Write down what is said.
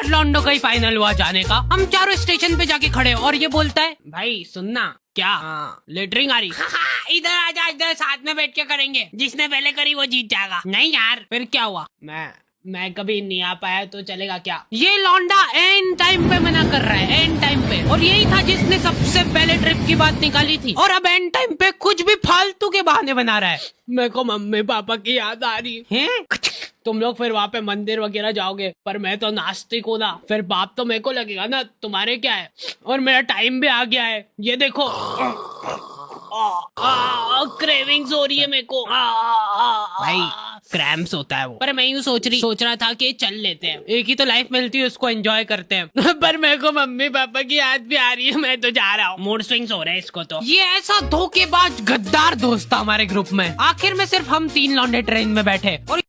लॉन्डो का ही फाइनल हुआ जाने का। हम चारों स्टेशन पे जाके खड़े और ये बोलता है, भाई सुनना क्या लेटरिंग आ रही। इधर आजा, इधर साथ में बैठ के करेंगे, जिसने पहले करी वो जीत जाएगा। नहीं यार, फिर क्या हुआ? मैं कभी नहीं आ पाया तो चलेगा क्या? ये लौंडा एंड टाइम पे मना कर रहा है, एंड टाइम पे। और यही था जिसने सबसे पहले ट्रिप की बात निकाली थी, और अब एंड टाइम पे कुछ भी फालतू के बहाने बना रहा है। मेरे को मम्मी पापा की याद आ रही है। तुम लोग फिर वहाँ पे मंदिर वगैरह जाओगे, पर मैं तो नास्तिक हूँ ना, फिर पाप तो मेरे को लगेगा ना, तुम्हारे क्या है? और मेरा टाइम भी आ गया है, ये देखो। क्रेविंग्स हो रही है मेरे को। भाई क्रैम्प्स होता है वो। पर मैं यूँ सोच रहा था कि चल लेते हैं, एक ही तो लाइफ मिलती है, उसको एंजॉय करते हैं। पर मेरे को मम्मी पापा की याद भी आ रही है, मैं तो जा रहा हूँ। मूड स्विंग्स हो रहे हैं इसको तो। ये ऐसा धोखेबाज गद्दार दोस्त था हमारे ग्रुप में। आखिर में सिर्फ हम 3 लौंडे ट्रेन में बैठे और